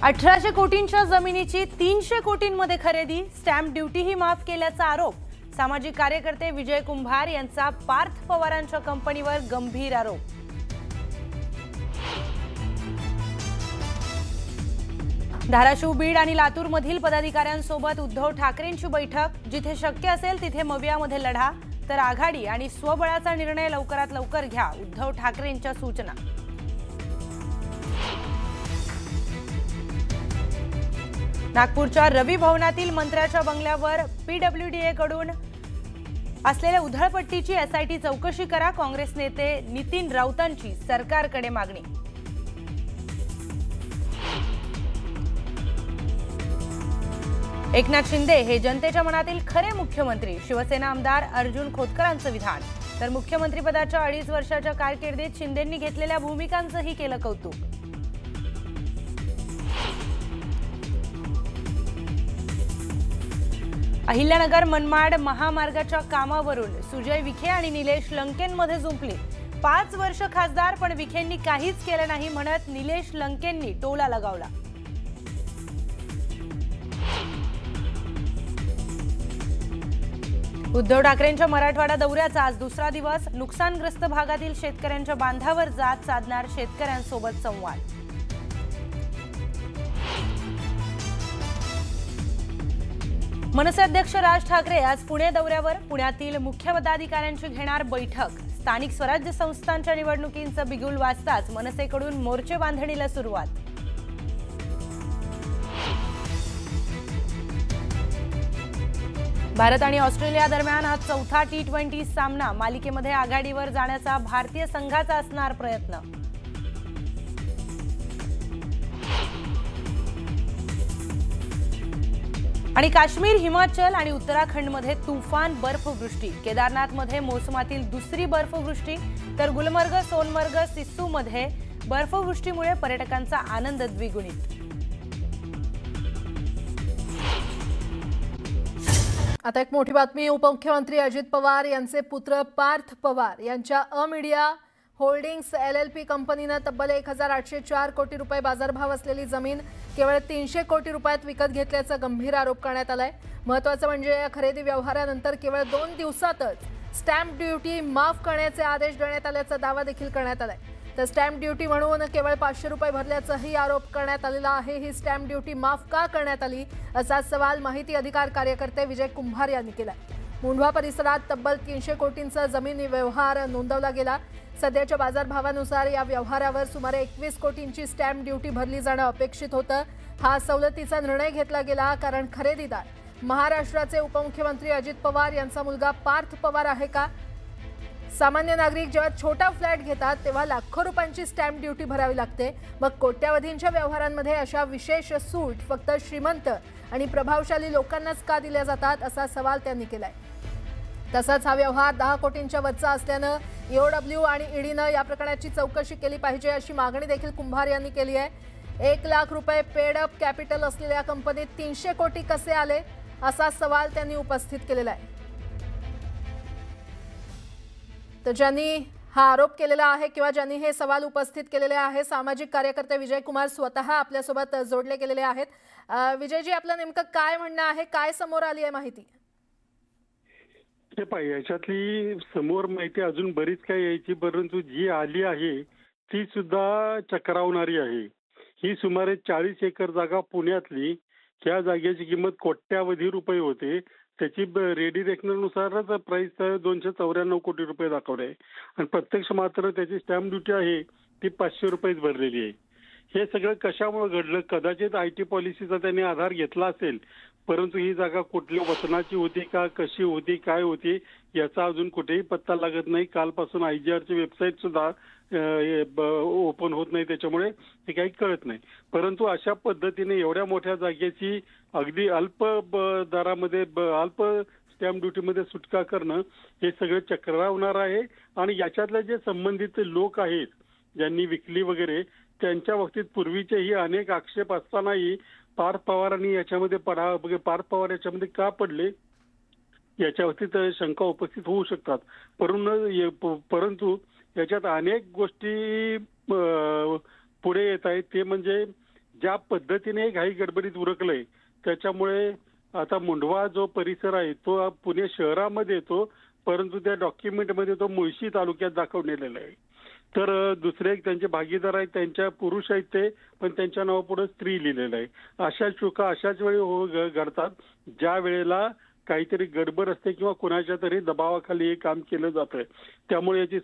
1800 कोटींच्या जमिनीची 300 कोटींमध्ये खरेदी, स्टॅम्प ड्युटीही माफ केल्याचा आरोप। सामाजिक कार्यकर्ते विजय कुंभार यांचा पार्थ पवारांच्या कंपनीवर गंभीर आरोप। धाराशिव, बीड आणि लातूर मधील पदाधिकाऱ्यांसोबत उद्धव ठाकरेंची बैठक। जिथे शक्य असेल तिथे मवियामध्ये लढा, तर आघाडी आणि स्वबळाचा निर्णय लवकरात लवकर घ्या, उद्धव ठाकरेंच्या सूचना। नागपूरच्या रवी भवनातील मंत्र्याच्या बंगल्यावर पीडब्ल्यूडी कडून असलेल्या उधळपट्टीची एसआयटी चौकशी करा, काँग्रेस नेते नितीन राऊतांची सरकारकडे मागणी। एकनाथ शिंदे हे जनतेच्या मनातील खरे मुख्यमंत्री, शिवसेना आमदार अर्जुन खोतकरांचं विधान। तर मुख्यमंत्रीपदाच्या 2.5 वर्षाच्या कारकिर्दीत शिंदेंनी घेतलेल्या भूमिकांचंही केलं कौतुक। अहिल्यानगर मनमाड महामार्गाच्या कामावरून सुजय विखे आणि निलेश लंकेंमध्ये जुंपली। 5 वर्ष खासदार, पण विखेंनी काहीच केलं नाही म्हणत निलेश लंकेंनी टोला लगावला। उद्धव ठाकरेंच्या मराठवाडा दौऱ्याचा आज दुसरा दिवस। नुकसानग्रस्त भागातील शेतकऱ्यांच्या बांधावर जात साधणार शेतकऱ्यांसोबत संवाद। मनसे अध्यक्ष राज ठाकरे आज पुणे दौऱ्यावर। पुण्यातील मुख्य पदाधिकाऱ्यांची घेणार बैठक। स्थानिक स्वराज्य संस्थांच्या निवडणुकींचं बिगुल वाजताच मनसेकडून मोर्चे बांधणीला सुरुवात। भारत आणि ऑस्ट्रेलिया दरम्यान हा चौथा T20 सामना। मालिकेमध्ये आघाडीवर जाण्याचा भारतीय संघाचा असणार प्रयत्न। आणि काश्मीर, हिमाचल आणि उत्तराखंडमध्ये तुफान बर्फवृष्टी। केदारनाथमध्ये मोसमातील दुसरी बर्फवृष्टी, तर गुलमर्ग, सोनमर्ग, सिस्सूमध्ये बर्फवृष्टीमुळे पर्यटकांचा आनंद द्विगुणित। आता एक मोठी बातमी। उपमुख्यमंत्री अजित पवार यांचे पुत्र पार्थ पवार यांच्या मीडिया होल्डिंग्स LLP कंपनीने तब्बल 1804 कोटी रुपये बाजारभाव असलेली जमीन केवळ 300 कोटी रुपयात विकत घेतल्याचा गंभीर आरोप करण्यात आलाय। महत्त्वाचं म्हणजे या खरेदी व्यवहारानंतर केवळ 2 दिवसातच स्टॅम्प ड्युटी माफ करण्याचे आदेश देण्यात आल्याचा दावा देखील करण्यात आलाय। तर स्टॅम्प ड्युटी म्हणून केवळ 500 रुपये भरल्याचाही आरोप करण्यात आलेला आहे। ही स्टॅम्प ड्युटी माफ का करण्यात आली असा सवाल माहिती अधिकार कार्यकर्ते विजय कुंभार यांनी केला। मुंढवा परिसरात तब्बल 300 कोटींचा जमिनी व्यवहार नोंदवला गेला। सध्याच्या बाजारभावानुसार या व्यवहारावर सुमारे 21 कोटींची स्टॅम्प ड्युटी भरली जाणं अपेक्षित होतं। हा सवलतीचा निर्णय घेतला गेला कारण खरेदीदार महाराष्ट्राचे उपमुख्यमंत्री अजित पवार यांचा मुलगा पार्थ पवार आहे का? सामान्य नागरिक जेव्हा छोटा फ्लॅट घेतात तेव्हा लाखो रुपयांची स्टॅम्प ड्युटी भरावी लागते। मग कोट्यावधींच्या व्यवहारांमध्ये अशा विशेष सूट फक्त श्रीमंत आणि प्रभावशाली लोकांनाच का दिल्या जातात असा सवाल त्यांनी केलाय। तसंच हा व्यवहार 10 कोटींच्या वरचा असल्यानं EOW आणि ईडीनं या प्रकरणाची चौकशी केली पाहिजे अशी मागणी देखील कुंभार यांनी केली आहे। 1 लाख रुपये पेड अप कॅपिटल असलेल्या कंपनीत 300 कोटी कसे आले असा सवाल त्यांनी उपस्थित केलेला आहे। तर ज्यांनी हा आरोप केलेला आहे किंवा ज्यांनी हे सवाल उपस्थित केलेले आहे, सामाजिक कार्यकर्ते विजय कुमार स्वतः आपल्यासोबत जोडले गेलेले आहेत। विजयजी, आपलं नेमकं काय म्हणणं आहे? काय समोर आली आहे माहिती? हे पाहिजे, याच्यातली समोर माहिती अजून बरीच काही यायची, परंतु जी आली आहे ती सुद्धा चक्रावणारी आहे। ही सुमारे 40 एकर जागा पुण्यातली, त्या जागेची किंमत कोट्यावधी रुपये होते। त्याची रेडी रेकनरनुसारच प्राइस 294 कोटी रुपये दाखवले आहे आणि प्रत्यक्ष मात्र त्याची स्टॅम्प ड्युटी आहे ती 500 रुपयेच भरलेली आहे। हे सगळं कशामुळे घडलं? कदाचित IT पॉलिसीचा त्यांनी आधार घेतला असेल, परंतु ही जागा कुठल्या वचनाची होती का, कशी होती, काय होती याचा अजून कुठेही पत्ता लागत नाही। कालपासून IGRची वेबसाईट सुद्धा ओपन होत नाही, त्याच्यामुळे ते काही कळत नाही। परंतु अशा पद्धतीने एवढ्या मोठ्या जागेची अगदी अल्प दरामध्ये अल्प स्टॅम्प ड्युटीमध्ये सुटका करणं हे सगळं चक्रावणार आहे। आणि याच्यातले जे संबंधित लोक आहेत ज्यांनी विकली वगैरे, त्यांच्या बाबतीत पूर्वीचेही अनेक आक्षेप असतानाही पार्थ पवारांनी याच्यामध्ये पार्थ पवार याच्यामध्ये का पडले याच्या बाबतीत शंका उपस्थित होऊ शकतात। परंतु याच्यात अनेक गोष्टी पुढे येत आहेत। ते म्हणजे ज्या पद्धतीने घाई गडबडीत उरकलंय त्याच्यामुळे आता मुंढवा जो परिसर आहे तो पुणे शहरामध्ये येतो, परंतु त्या डॉक्युमेंटमध्ये तो मुळशी तालुक्यात दाखवलेला आहे. तर दुसरे एक त्यांचे भागीदार आहेत, त्यांच्या पुरुष आहेत ते, पण त्यांच्या नावापुढे स्त्री लिहिलेलं आहे. अशा चुका अशाच वेळी घडतात ज्या वेळेला काहीतरी गडबड असते किंवा कुणाच्या तरी दबावाखाली हे काम केलं जातं. त्यामुळे याची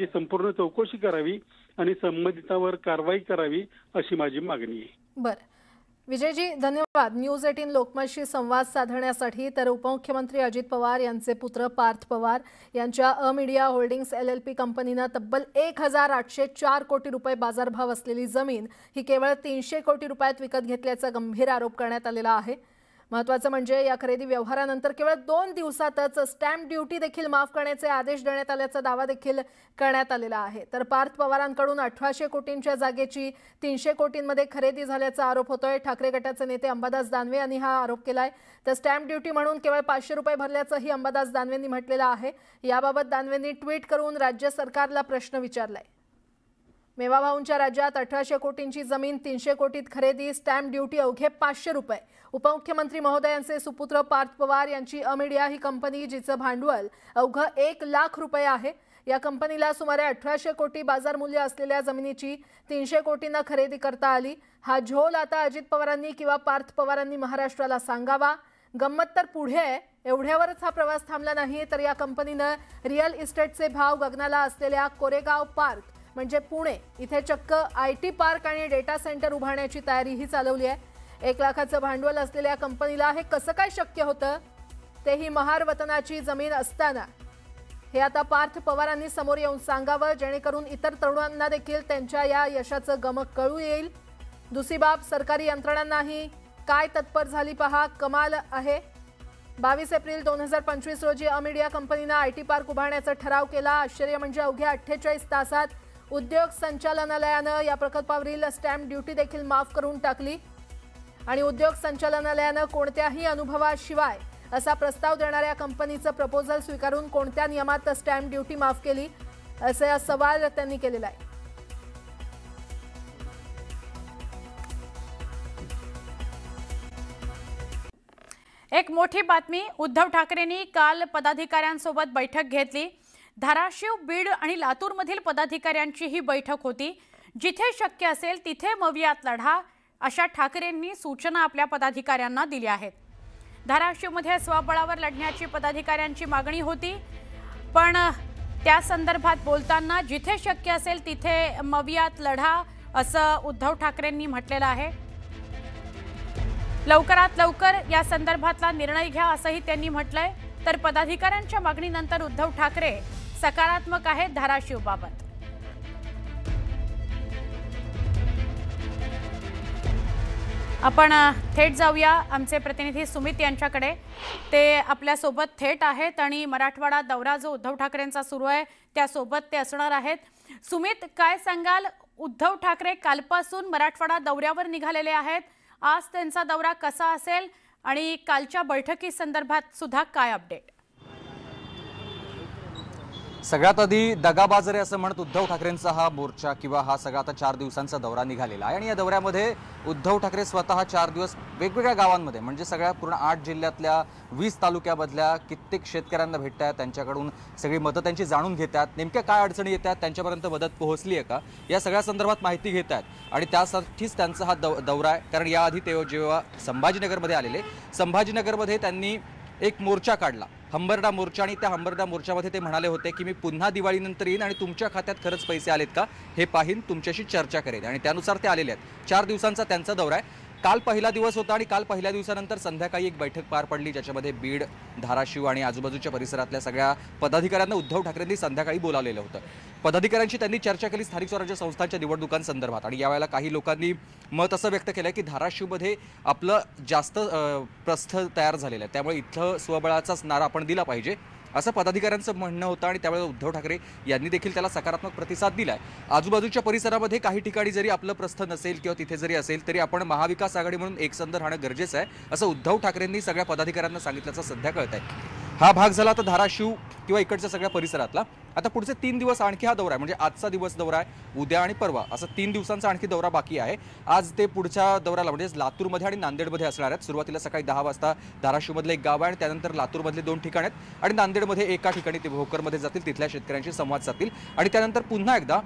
संपूर्ण चौकशी करावी आणि संबंधितांवर कारवाई करावी अशी माझी मागणी आहे. बरं विजयजी, धन्यवाद न्यूज 18 लोकमतशी संवाद साधण्यासाठी. तर उपमुख्यमंत्री अजित पवार यांचे पुत्र पार्थ पवार यांच्या मीडिया होल्डिंग्स LLP कंपनीनं तब्बल 1804 कोटी रुपये बाजारभाव असलेली जमीन ही केवळ 300 कोटी रुपयात विकत घेतल्याचा गंभीर आरोप करण्यात आलेला आहे. महत्त्वाचं म्हणजे या खरेदी व्यवहारानंतर केवळ 2 दिवसातच स्टॅम्प ड्युटी देखील माफ करण्याचे आदेश देण्यात आल्याचा दावा देखील करण्यात आलेला आहे. तर पार्थ पवारांकडून 1800 कोटींच्या जागेची 300 कोटींमध्ये खरेदी झाल्याचा आरोप होतोय. ठाकरे गटाचे नेते अंबादास दानवे यांनी हा आरोप केलाय. तर स्टॅम्प ड्युटी म्हणून केवळ 500 रुपये भरल्याचंही अंबादास दानवेंनी म्हटलेलं आहे. याबाबत दानवेंनी ट्विट करून राज्य सरकारला प्रश्न विचारलाय. मेवाभाऊंच्या राज्यात 1800 कोटींची जमीन 300 कोटीत खरेदी, स्टॅम्प ड्युटी अवघे 500 रुपये. उपमुख्यमंत्री महोदयांचे सुपुत्र पार्थ पवार यांची मीडिया ही कंपनी जिचं भांडवल अवघं 1 लाख रुपये आहे. या कंपनीला सुमारे 1800 कोटी बाजार मूल्य असलेल्या जमिनीची 300 कोटींना खरेदी करता आली. हा झोल आता अजित पवारांनी किंवा पार्थ पवारांनी महाराष्ट्राला सांगावा. गंमत तर पुढे आहे. एवढ्यावरच हा प्रवास थांबला नाही, तर या कंपनीनं रिअल इस्टेटचे भाव गगनाला असलेल्या कोरेगाव पार्क म्हणजे पुणे इथे चक्क IT पार्क आणि डेटा सेंटर उभारण्याची तयारीही चालवली आहे. 1 लाखाचं भांडवल असलेल्या कंपनीला हे कसं काय शक्य होतं, तेही महार वतनाची जमीन असताना? हे आता पार्थ पवारांनी समोर येऊन सांगावं, जेणेकरून इतर तरुणांना देखील त्यांच्या या यशाचं गमक कळू येईल. दुसरी बाब, सरकारी यंत्रणांनाही काय तत्पर झाली पहा, कमाल आहे. 22 एप्रिल 2025 रोजी मीडिया कंपनीनं IT पार्क उभारण्याचा ठराव केला. आश्चर्य म्हणजे अवघ्या 48 तासात उद्योग संचालनालयानं या प्रकल्पावरील स्टॅम्प ड्युटी देखील माफ करून टाकली आणि उद्योग संचालनालयानं कोणत्याही अनुभवाशिवाय असा प्रस्ताव देणाऱ्या कंपनीचं प्रपोजल स्वीकारून कोणत्या नियमात स्टॅम्प ड्युटी माफ केली, असा सवाल त्यांनी केलेला आहे. एक मोठी बातमी, उद्धव ठाकरेंनी काल पदाधिकाऱ्यांसोबत बैठक घेतली. धाराशिव, बीड आणि लातूरमधील पदाधिकाऱ्यांची ही बैठक होती. जिथे शक्य असेल तिथे मवियात लढा, अशा ठाकरेंनी सूचना आपल्या पदाधिकाऱ्यांना दिल्या आहेत. धाराशिवमध्ये स्वबळावर लढण्याची पदाधिकाऱ्यांची मागणी होती, पण त्या संदर्भात बोलताना जिथे शक्य असेल तिथे मवियात लढा असं उद्धव ठाकरेंनी म्हटलेलं आहे. लवकरात लवकर या संदर्भातला निर्णय घ्या असंही त्यांनी म्हटलंय. तर पदाधिकाऱ्यांच्या मागणीनंतर उद्धव ठाकरे सकारात्मक आहेत धाराशिवबाबत. आपण थेट जाऊया आमचे प्रतिनिधी सुमित यांच्याकडे. ते आपल्यासोबत थेट आहेत आणि मराठवाडा दौरा जो उद्धव ठाकरेंचा सुरू आहे त्यासोबत ते असणार आहेत. सुमित, काय सांगाल? उद्धव ठाकरे कालपासून मराठवाडा दौऱ्यावर निघालेले आहेत. आज त्यांचा दौरा कसा असेल आणि कालच्या बैठकी संदर्भात सुद्धा काय अपडेट? सगळ्यात आधी दगाबाज रे असं म्हणत उद्धव ठाकरेंचा हा मोर्चा किंवा हा सगळा आता 4 दिवसांचा दौरा निघालेला आहे. आणि या दौऱ्यामध्ये उद्धव ठाकरे स्वतः 4 दिवस वेगवेगळ्या गावांमध्ये म्हणजे सगळ्या पूर्ण 8 जिल्ह्यातल्या 20 तालुक्यामधल्या कित्येक शेतकऱ्यांना भेटतात, त्यांच्याकडून सगळी मतं त्यांची जाणून घेतात, नेमक्या काय अडचणी येतात, त्यांच्यापर्यंत मदत पोहोचली आहे का, या सगळ्या संदर्भात माहिती घेतात. आणि त्यासाठीच त्यांचा हा दौरा आहे. कारण याआधी ते जेव्हा संभाजीनगरमध्ये आलेले, संभाजीनगरमध्ये त्यांनी एक मोर्चा काढला, हंबरडा मोर्चा. आणि त्या हंबरडा मोर्चामध्ये ते म्हणाले होते की मी पुन्हा दिवाळीनंतर येईन आणि तुमच्या खात्यात खरंच पैसे आलेत का हे पाहीन, तुमच्याशी चर्चा करेन. आणि त्यानुसार ते आलेले आहेत. 4 दिवसांचा त्यांचा दौरा आहे. काल पहिला दिवस होता आणि काल पहिल्या दिवसानंतर संध्याकाळी एक बैठक पार पडली, ज्याच्यामध्ये बीड, धाराशिव आणि आजूबाजूच्या परिसरातल्या सगळ्या पदाधिकाऱ्यांना उद्धव ठाकरेंनी संध्याकाळी बोलावलेलं होतं. पदाधिकाऱ्यांशी त्यांनी चर्चा केली स्थानिक स्वराज्य संस्थांच्या निवडणुकांसंदर्भात. आणि यावेळेला काही लोकांनी मत असं व्यक्त केलं की धाराशिवमध्ये आपलं जास्त प्रस्थ तयार झालेलं आहे, त्यामुळे इथं स्वबळाचाच नारा आपण दिला पाहिजे असं पदाधिकाऱ्यांचं म्हणणं होतं. आणि त्यावेळेला उद्धव ठाकरे यांनी देखील त्याला सकारात्मक प्रतिसाद दिला आहे. आजूबाजूच्या परिसरामध्ये काही ठिकाणी जरी आपलं प्रस्थ नसेल किंवा तिथे जरी असेल तरी आपण महाविकास आघाडी म्हणून एकसंध राहणं गरजेचं आहे असं उद्धव ठाकरेंनी सगळ्या पदाधिकाऱ्यांना सांगितल्याचं सध्या कळत आहे. हा भाग झाला. तर धाराशिव किंवा इकडच्या सगळ्या परिसरातला। आता पुढचे 3 दिवस आणखी हा दौरा आहे, म्हणजे आजचा दिवस दौरा आहे, उद्या आणि परवा असं 3 दिवसांचा आणखी दौरा बाकी आहे। आज ते पुढच्या दौऱ्याला म्हणजे लातूरमध्ये आणि नांदेडमध्ये असणार आहेत। सुरुवातीला सकाळी 10 वाजता धाराशिवमधलं एक गाव आहे आणि त्यानंतर लातूरमधले 2 ठिकाण आहेत आणि नांदेडमध्ये एका ठिकाणी ते भोकरमध्ये जातील, तिथल्या शेतकऱ्यांशी संवाद साधतील आणि त्यानंतर पुन्हा एकदा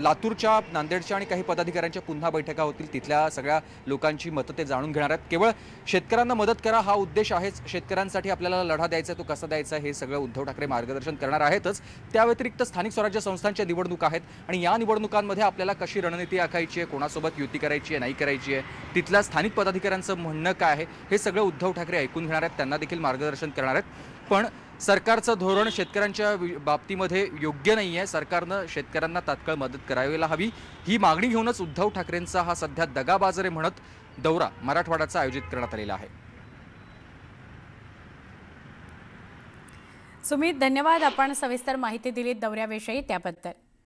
लातूरच्या, नांदेडच्या आणि काही पदाधिकाऱ्यांच्या पुन्हा बैठका होतील, तिथल्या सगळ्या लोकांची मतं ते जाणून घेणार आहेत। केवळ शेतकऱ्यांना मदत करा हा उद्देश आहेच, शेतकऱ्यांसाठी आपल्याला लढा द्यायचा आहे, तो कसा द्यायचा हे सगळं उद्धव ठाकरे मार्गदर्शन करणार आहेतच। त्या व्यतिरिक्त स्थानिक स्वराज्य संस्थांच्या निवडणुका आहेत आणि या निवडणुकांमध्ये आपल्याला कशी रणनीती आखायची आहे, कोणासोबत युती करायची आहे, नाही करायची आहे, तिथल्या स्थानिक पदाधिकाऱ्यांचं म्हणणं काय आहे हे सगळं उद्धव ठाकरे ऐकून घेणार आहेत, त्यांना देखील मार्गदर्शन करणार आहेत। पण सरकारचं धोरण शेतकऱ्यांच्या बाबतीमध्ये योग्य नाही आहे, सरकारनं शेतकऱ्यांना तात्काळ मदत करायला हवी ही मागणी घेऊनच उद्धव ठाकरेंचा हा सध्या दगाबाजारे म्हणत दौरा मराठवाड्याचा आयोजित करण्यात आलेला आहे। सुमित, धन्यवाद, आपण सविस्तर माहिती दिलीत दौऱ्याविषयी त्याबद्दल।